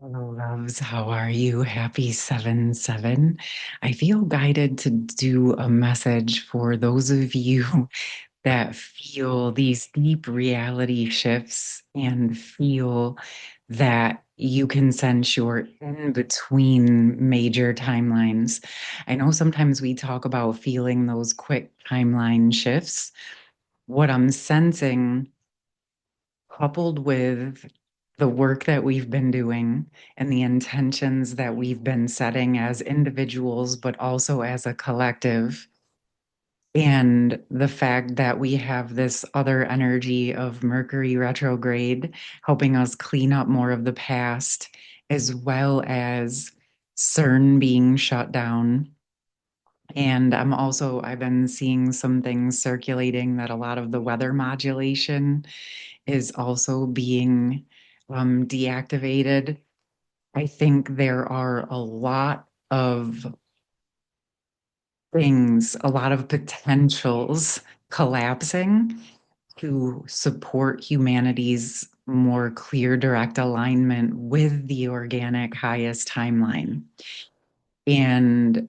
Hello, loves. How are you? Happy 7/7. I feel guided to do a message for those of you that feel these deep reality shifts and feel that you can sense you're in between major timelines. I know sometimes we talk about feeling those quick timeline shifts. What I'm sensing, coupled with the work that we've been doing and the intentions that we've been setting as individuals, but also as a collective, and the fact that we have this other energy of Mercury retrograde helping us clean up more of the past, as well as CERN being shut down. And I've been seeing some things circulating that a lot of the weather modulation is also being deactivated. I think there are a lot of things, a lot of potentials collapsing to support humanity's more clear, direct alignment with the organic highest timeline. And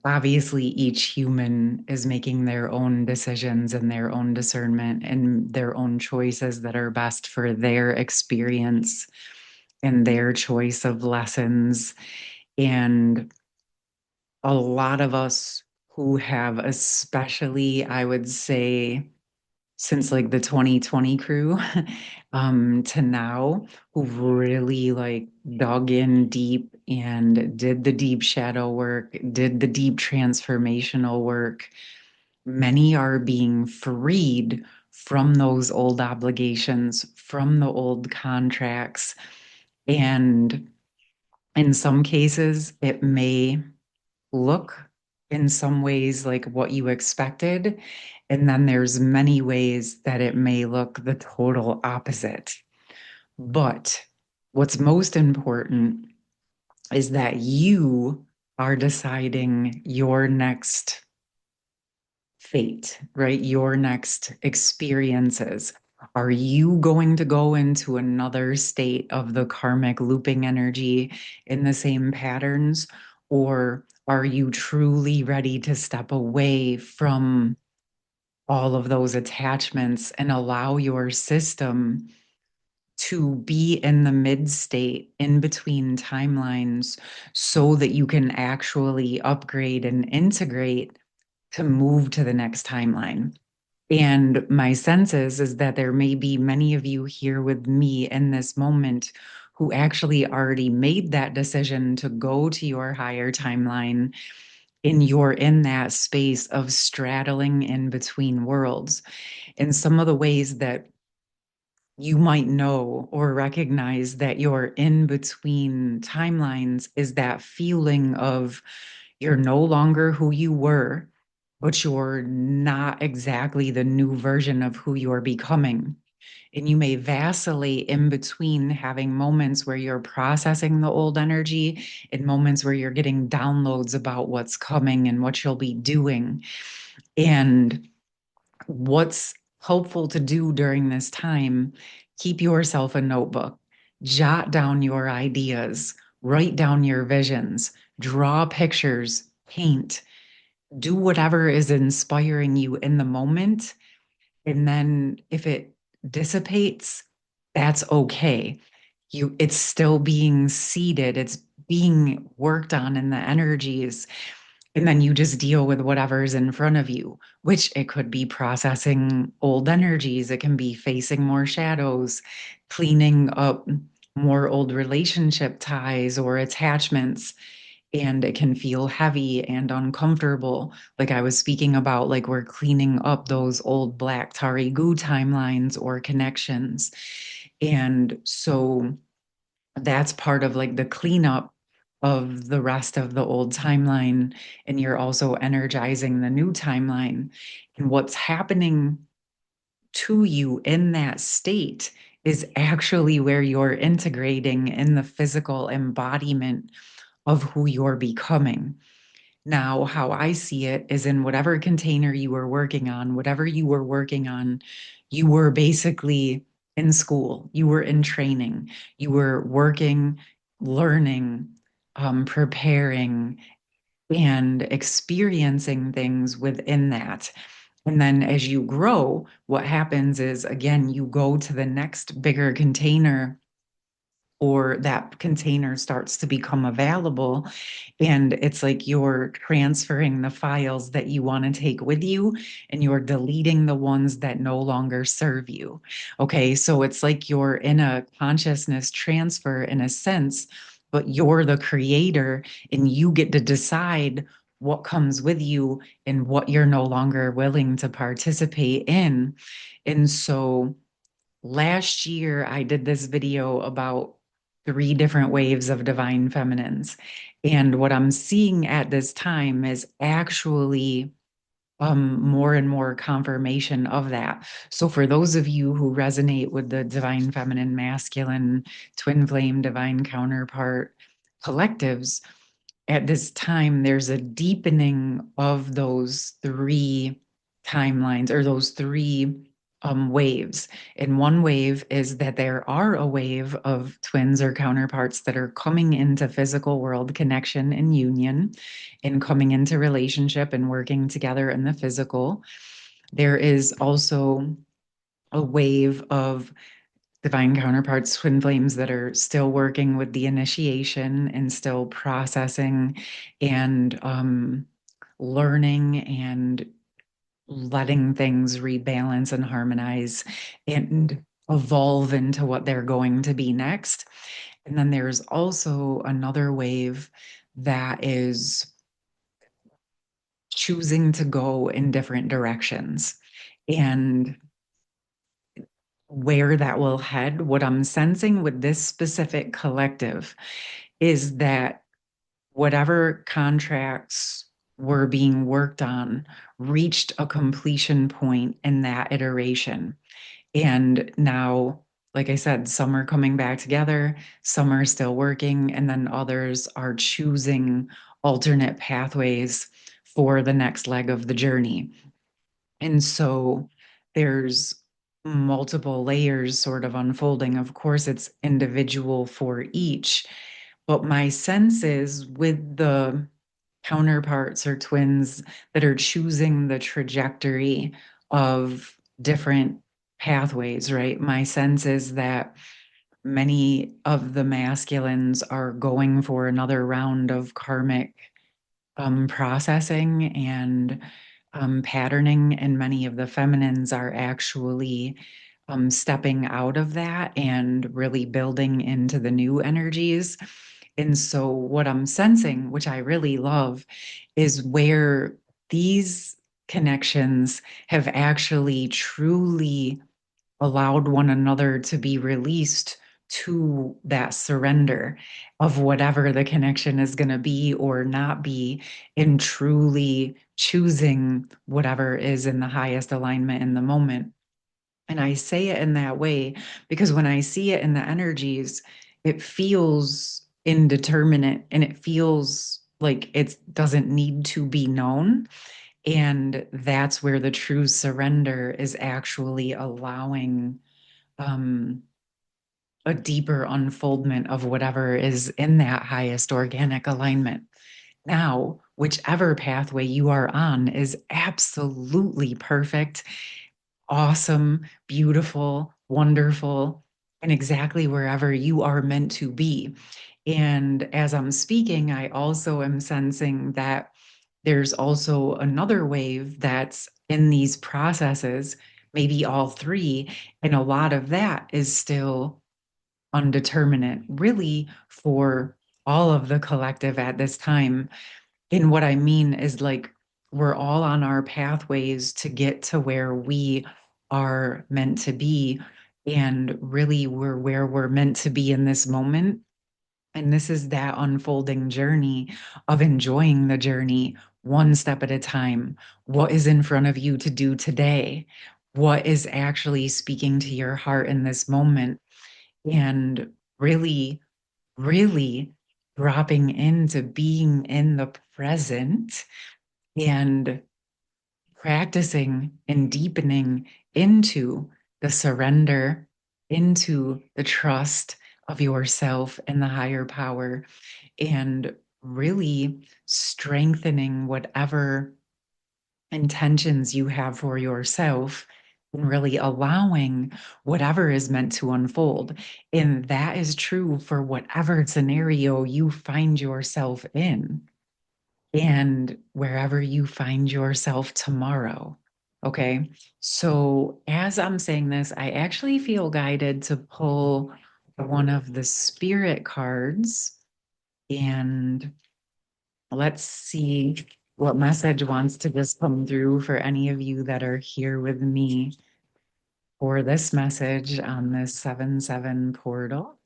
obviously, each human is making their own decisions and their own discernment and their own choices that are best for their experience and their choice of lessons. And a lot of us who have, especially, I would say, since like the 2020 crew to now, who've really like dug in deep and did the deep shadow work, did the deep transformational work. Many are being freed from those old obligations, from the old contracts. And in some cases, it may look in some ways like what you expected. And then there's many ways that it may look the total opposite. But what's most important is that you are deciding your next fate, right? Your next experiences. Are you going to go into another state of the karmic looping energy in the same patterns? Or are you truly ready to step away from all of those attachments and allow your system to be in the mid state in between timelines so that you can actually upgrade and integrate to move to the next timeline? And my sense is that there may be many of you here with me in this moment who actually already made that decision to go to your higher timeline, and you're in that space of straddling in between worlds. And some of the ways that you might know or recognize that you're in between timelines is that feeling of you're no longer who you were, but you're not exactly the new version of who you're becoming. And you may vacillate in between having moments where you're processing the old energy and moments where you're getting downloads about what's coming and what you'll be doing. And what's helpful to do during this time, keep yourself a notebook, jot down your ideas, write down your visions, draw pictures, paint, do whatever is inspiring you in the moment. And then if it dissipates, that's okay. It's still being seeded, it's being worked on in the energies. And then you just deal with whatever's in front of you, which it could be processing old energies, it can be facing more shadows, cleaning up more old relationship ties or attachments. And it can feel heavy and uncomfortable. Like I was speaking about, like we're cleaning up those old black tarry goo timelines or connections. And so that's part of like the cleanup of the rest of the old timeline. And you're also energizing the new timeline. And what's happening to you in that state is actually where you're integrating in the physical embodiment of who you're becoming. Now, how I see it is in whatever container you were working on, whatever you were working on, you were basically in school, you were in training, you were working, learning, preparing, and experiencing things within that. And then as you grow, what happens is, again, you go to the next bigger container, or that container starts to become available. And it's like you're transferring the files that you want to take with you, and you're deleting the ones that no longer serve you. Okay, so it's like you're in a consciousness transfer in a sense, but you're the creator and you get to decide what comes with you and what you're no longer willing to participate in. And so last year, I did this video about three different waves of divine feminines. And what I'm seeing at this time is actually more and more confirmation of that. So, for those of you who resonate with the divine feminine, masculine, twin flame, divine counterpart collectives, at this time, there's a deepening of those three timelines, or those three waves. And one wave is that there are a wave of twins or counterparts that are coming into physical world connection and union, and coming into relationship and working together in the physical. There is also a wave of divine counterparts, twin flames, that are still working with the initiation and still processing and learning and letting things rebalance and harmonize and evolve into what they're going to be next. And then there's also another wave that is choosing to go in different directions. And where that will head, what I'm sensing with this specific collective is that whatever contracts were being worked on reached a completion point in that iteration. And now, like I said, some are coming back together, some are still working, and then others are choosing alternate pathways for the next leg of the journey. And so there's multiple layers sort of unfolding. Of course, it's individual for each, but my sense is with the counterparts or twins that are choosing the trajectory of different pathways, right? My sense is that many of the masculines are going for another round of karmic processing and patterning, and many of the feminines are actually stepping out of that and really building into the new energies. And so, what I'm sensing, which I really love, is where these connections have actually truly allowed one another to be released to that surrender of whatever the connection is going to be or not be, in truly choosing whatever is in the highest alignment in the moment. And I say it in that way because when I see it in the energies, it feels indeterminate and it feels like it doesn't need to be known. And that's where the true surrender is actually allowing um, a deeper unfoldment of whatever is in that highest organic alignment. Now, whichever pathway you are on is absolutely perfect, awesome, beautiful, wonderful, and exactly wherever you are meant to be. And as I'm speaking, I also am sensing that there's also another wave that's in these processes, maybe all three, and a lot of that is still undeterminate, really, for all of the collective at this time. And what I mean is, like, we're all on our pathways to get to where we are meant to be. And really, we're where we're meant to be in this moment. And this is that unfolding journey of enjoying the journey one step at a time. What is in front of you to do today? What is actually speaking to your heart in this moment? And really, really dropping into being in the present and practicing and deepening into the surrender into the trust of yourself and the higher power, and really strengthening whatever intentions you have for yourself, and really allowing whatever is meant to unfold. And that is true for whatever scenario you find yourself in and wherever you find yourself tomorrow. Okay. So as I'm saying this, I actually feel guided to pull one of the spirit cards, and let's see what message wants to just come through for any of you that are here with me for this message on this 7/7 portal.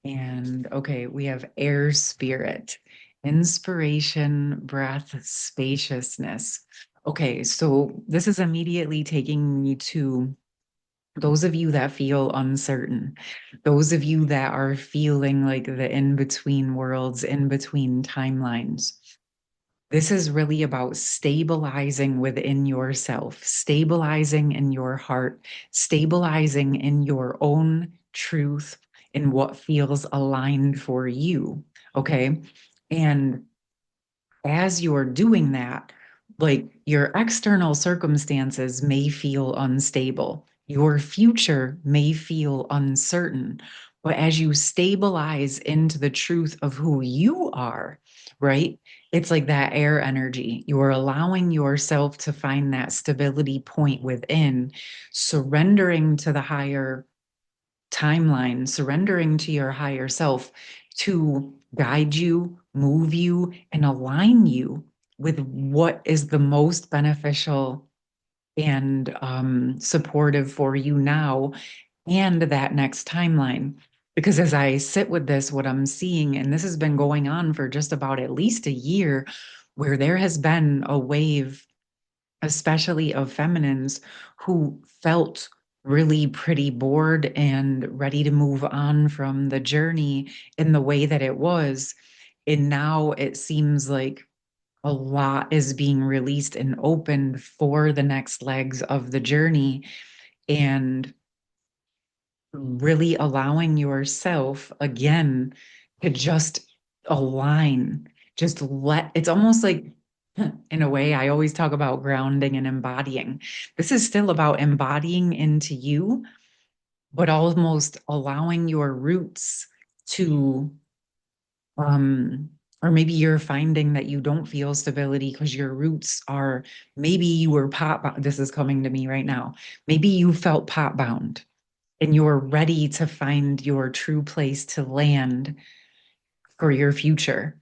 And okay, we have air spirit, inspiration, breath, spaciousness. Okay, so this is immediately taking me to those of you that feel uncertain, those of you that are feeling like the in between worlds, in between timelines. This is really about stabilizing within yourself, stabilizing in your heart, stabilizing in your own truth, in what feels aligned for you. Okay. And as you're doing that, like your external circumstances may feel unstable, your future may feel uncertain. But as you stabilize into the truth of who you are, right? It's like that air energy. You're allowing yourself to find that stability point within, surrendering to the higher timeline, surrendering to your higher self to guide you, move you, and align you with what is the most beneficial and supportive for you now and that next timeline. Because as I sit with this, what I'm seeing, and this has been going on for just about at least a year, where there has been a wave, especially of feminines who felt really pretty bored and ready to move on from the journey in the way that it was. And now it seems like a lot is being released and opened for the next legs of the journey, and really allowing yourself again to just align, just let it's almost like, in a way, I always talk about grounding and embodying. This is still about embodying into you, but almost allowing your roots to um or maybe you're finding that you don't feel stability because your roots are, maybe you were this is coming to me right now, maybe you felt pot bound and you're ready to find your true place to land for your future.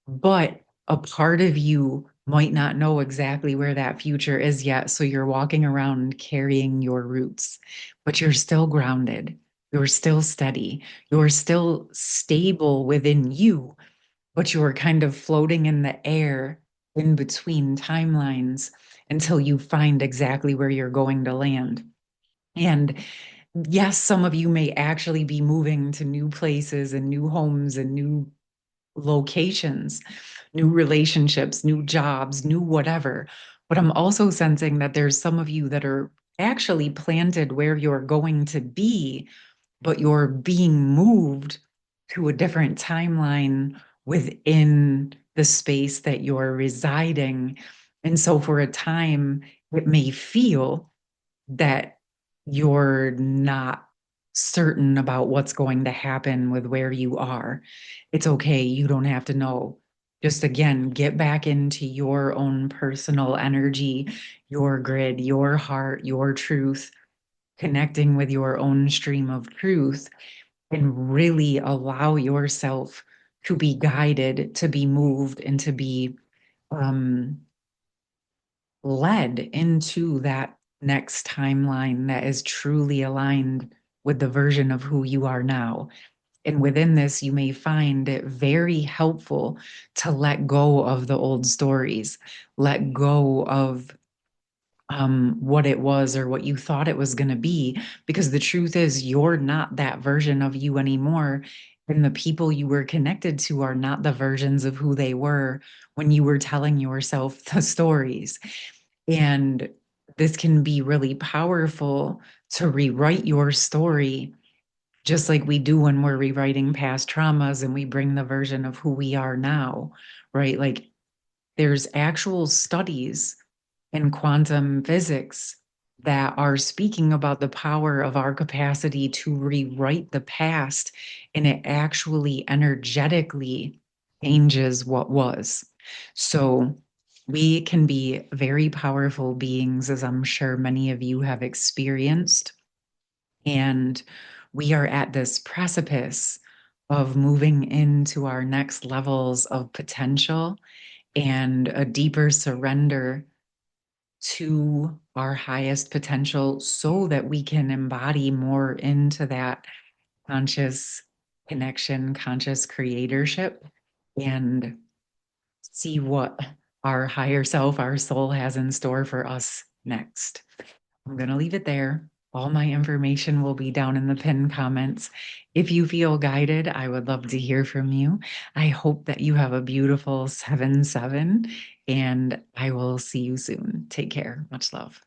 But a part of you might not know exactly where that future is yet. So you're walking around carrying your roots, but you're still grounded. You're still steady. You're still stable within you, but you're kind of floating in the air in between timelines until you find exactly where you're going to land. And yes, some of you may actually be moving to new places and new homes and new locations, new relationships, new jobs, new whatever. But I'm also sensing that there's some of you that are actually planted where you're going to be, but you're being moved to a different timeline within the space that you're residing. And so for a time, it may feel that you're not certain about what's going to happen with where you are. It's okay. You don't have to know. Just again, get back into your own personal energy, your grid, your heart, your truth, connecting with your own stream of truth, and really allow yourself to be guided, to be moved, and to be um, led into that next timeline that is truly aligned with the version of who you are now. And within this, you may find it very helpful to let go of the old stories, let go of what it was or what you thought it was going to be, because the truth is, you're not that version of you anymore. And the people you were connected to are not the versions of who they were when you were telling yourself the stories. And this can be really powerful to rewrite your story, just like we do when we're rewriting past traumas and we bring the version of who we are now, right? Like there's actual studies in quantum physics that are speaking about the power of our capacity to rewrite the past, and it actually energetically changes what was. So we can be very powerful beings, as I'm sure many of you have experienced. And we are at this precipice of moving into our next levels of potential and a deeper surrender to our highest potential so that we can embody more into that conscious connection, conscious creatorship, and see what our higher self, our soul has in store for us next. I'm going to leave it there. All my information will be down in the pinned comments. If you feel guided, I would love to hear from you. I hope that you have a beautiful 7/7, and I will see you soon. Take care. Much love.